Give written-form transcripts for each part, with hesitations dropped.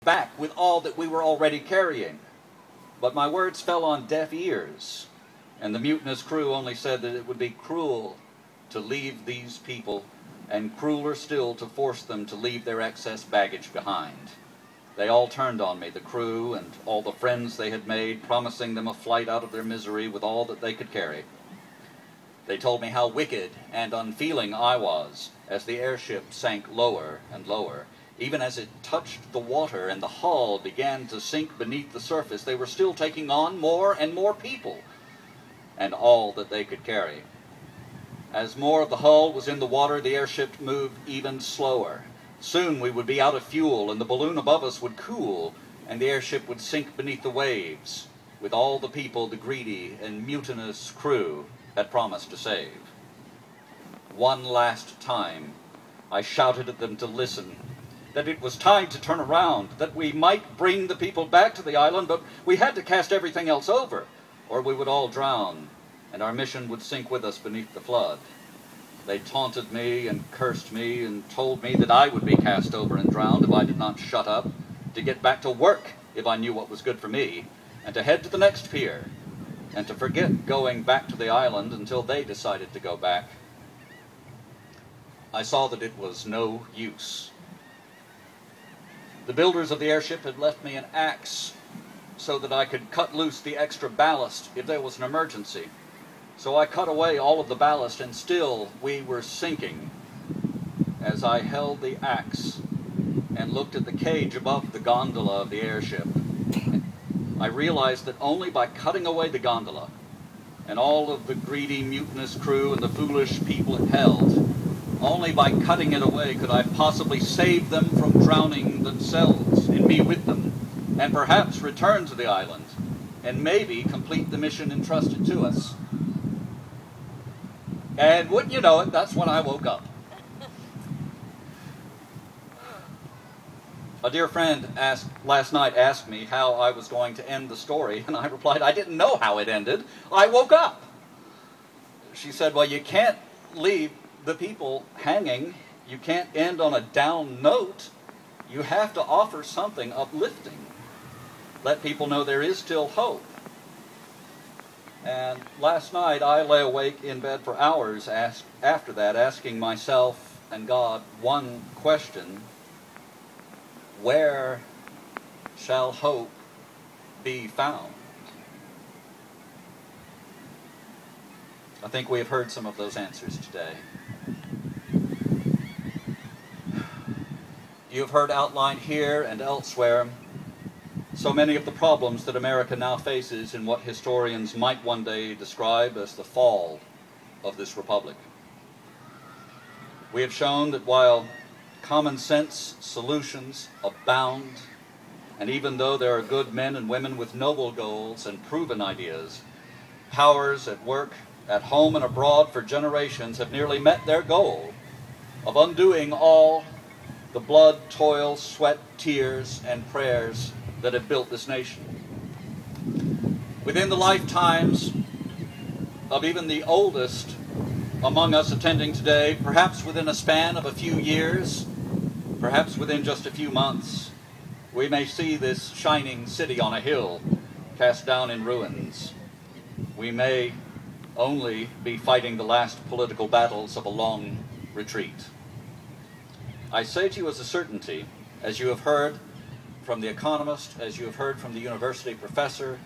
back with all that we were already carrying. But my words fell on deaf ears, and the mutinous crew only said that it would be cruel to leave these people, and crueler still to force them to leave their excess baggage behind. They all turned on me, the crew and all the friends they had made, promising them a flight out of their misery with all that they could carry. They told me how wicked and unfeeling I was as the airship sank lower and lower. Even as it touched the water and the hull began to sink beneath the surface, they were still taking on more and more people, and all that they could carry. As more of the hull was in the water, the airship moved even slower. Soon we would be out of fuel, and the balloon above us would cool, and the airship would sink beneath the waves, with all the people the greedy and mutinous crew had promised to save. One last time, I shouted at them to listen, that it was time to turn around, that we might bring the people back to the island, but we had to cast everything else over, or we would all drown, and our mission would sink with us beneath the flood. They taunted me and cursed me and told me that I would be cast over and drowned if I did not shut up, to get back to work if I knew what was good for me, and to head to the next pier, and to forget going back to the island until they decided to go back. I saw that it was no use. The builders of the airship had left me an axe so that I could cut loose the extra ballast if there was an emergency. So I cut away all of the ballast, and still we were sinking. As I held the axe and looked at the cage above the gondola of the airship, I realized that only by cutting away the gondola and all of the greedy, mutinous crew and the foolish people it held, only by cutting it away could I possibly save them from drowning themselves, and me with them, and perhaps return to the island, and maybe complete the mission entrusted to us. And wouldn't you know it, that's when I woke up. A dear friend last night asked me how I was going to end the story, and I replied, I didn't know how it ended. I woke up. She said, well, you can't leave the people hanging. You can't end on a down note. You have to offer something uplifting. Let people know there is still hope. And last night I lay awake in bed for hours after that, asking myself and God one question: where shall hope be found? I think we have heard some of those answers today. You have heard outlined here and elsewhere so many of the problems that America now faces in what historians might one day describe as the fall of this republic. We have shown that while common sense solutions abound, and even though there are good men and women with noble goals and proven ideas, powers at work, at home and abroad for generations have nearly met their goal of undoing all the blood, toil, sweat, tears, and prayers that have built this nation. Within the lifetimes of even the oldest among us attending today, perhaps within a span of a few years, perhaps within just a few months, we may see this shining city on a hill cast down in ruins. We may only be fighting the last political battles of a long retreat. I say to you as a certainty, as you have heard from the economist, as you have heard from the university professor,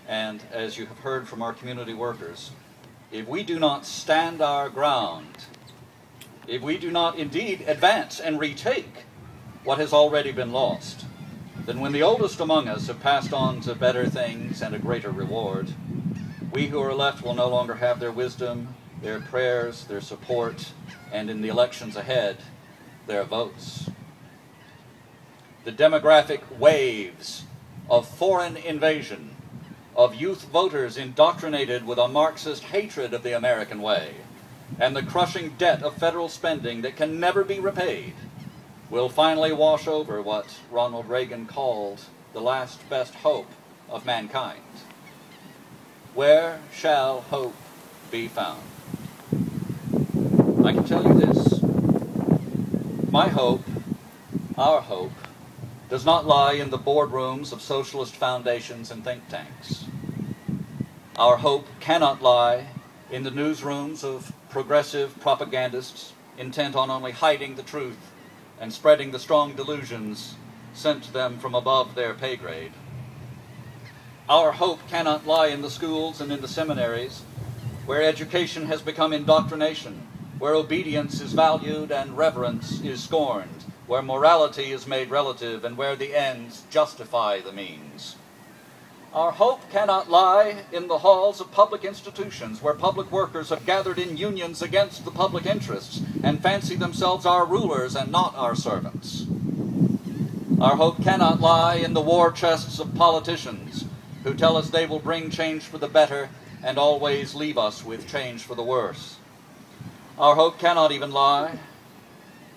and as you have heard from our community workers, if we do not stand our ground, if we do not indeed advance and retake what has already been lost, then when the oldest among us have passed on to better things and a greater reward, we who are left will no longer have their wisdom, their prayers, their support, and in the elections ahead, their votes. The demographic waves of foreign invasion, of youth voters indoctrinated with a Marxist hatred of the American way, and the crushing debt of federal spending that can never be repaid, will finally wash over what Ronald Reagan called the last best hope of mankind. Where shall hope be found? I can tell you this. My hope, our hope, does not lie in the boardrooms of socialist foundations and think tanks. Our hope cannot lie in the newsrooms of progressive propagandists intent on only hiding the truth and spreading the strong delusions sent to them from above their pay grade. Our hope cannot lie in the schools and in the seminaries, where education has become indoctrination, where obedience is valued and reverence is scorned, where morality is made relative and where the ends justify the means. Our hope cannot lie in the halls of public institutions, where public workers have gathered in unions against the public interests and fancy themselves our rulers and not our servants. Our hope cannot lie in the war chests of politicians who tell us they will bring change for the better and always leave us with change for the worse. Our hope cannot even lie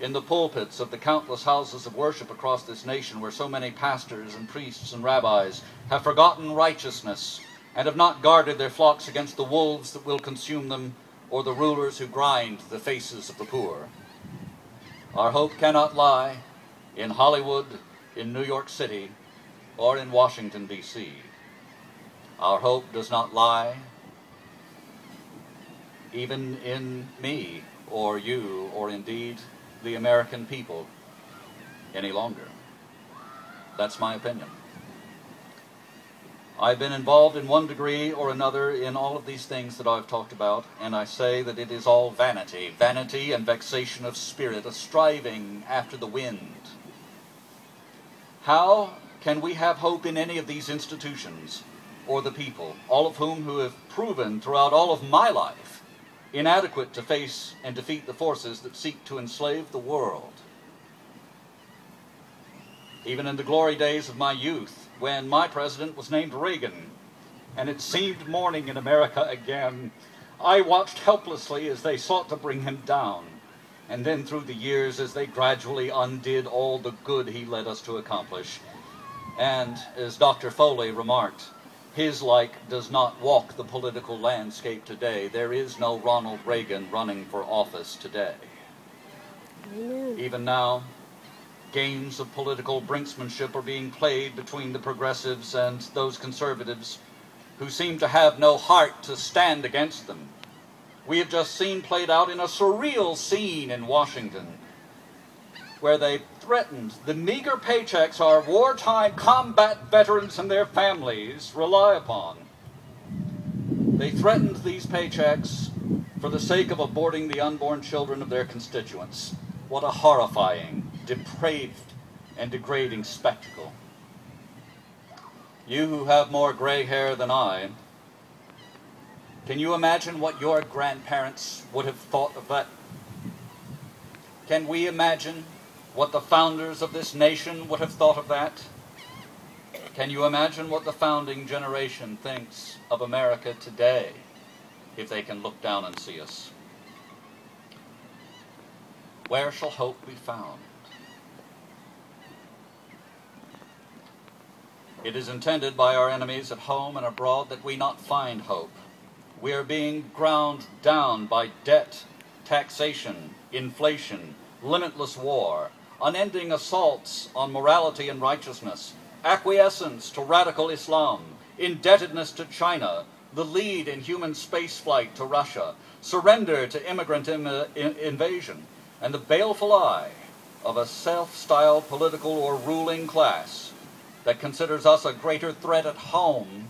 in the pulpits of the countless houses of worship across this nation, where so many pastors and priests and rabbis have forgotten righteousness and have not guarded their flocks against the wolves that will consume them or the rulers who grind the faces of the poor. Our hope cannot lie in Hollywood, in New York City, or in Washington, D.C. Our hope does not lie even in me or you or indeed the American people any longer. That's my opinion. I've been involved in one degree or another in all of these things that I've talked about, and I say that it is all vanity, vanity and vexation of spirit, a striving after the wind. How can we have hope in any of these institutions or the people, all of whom who have proven throughout all of my life inadequate to face and defeat the forces that seek to enslave the world? Even in the glory days of my youth, when my president was named Reagan, and it seemed morning in America again, I watched helplessly as they sought to bring him down, and then through the years as they gradually undid all the good he led us to accomplish. And as Dr. Foley remarked, his like does not walk the political landscape today. There is no Ronald Reagan running for office today. Amen. Even now, games of political brinksmanship are being played between the progressives and those conservatives who seem to have no heart to stand against them. We have just seen played out in a surreal scene in Washington, where they threatened the meager paychecks our wartime combat veterans and their families rely upon. They threatened these paychecks for the sake of aborting the unborn children of their constituents. What a horrifying, depraved, and degrading spectacle. You who have more gray hair than I, can you imagine what your grandparents would have thought of that? Can we imagine what the founders of this nation would have thought of that? Can you imagine what the founding generation thinks of America today, if they can look down and see us? Where shall hope be found? It is intended by our enemies at home and abroad that we not find hope. We are being ground down by debt, taxation, inflation, limitless war, unending assaults on morality and righteousness, acquiescence to radical Islam, indebtedness to China, the lead in human spaceflight to Russia, surrender to immigrant invasion, and the baleful eye of a self-styled political or ruling class that considers us a greater threat at home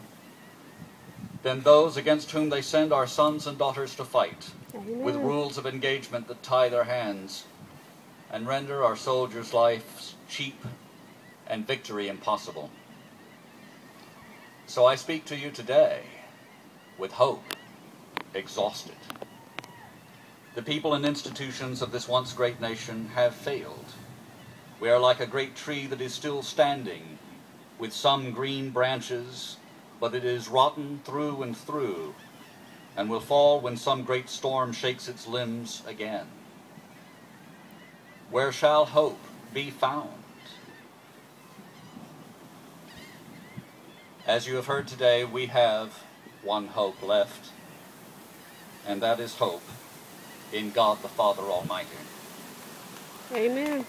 than those against whom they send our sons and daughters to fight, with rules of engagement that tie their hands and render our soldiers' lives cheap and victory impossible. So I speak to you today with hope exhausted. The people and institutions of this once great nation have failed. We are like a great tree that is still standing, with some green branches, but it is rotten through and through, and will fall when some great storm shakes its limbs again. Where shall hope be found? As you have heard today, we have one hope left, and that is hope in God the Father Almighty. Amen.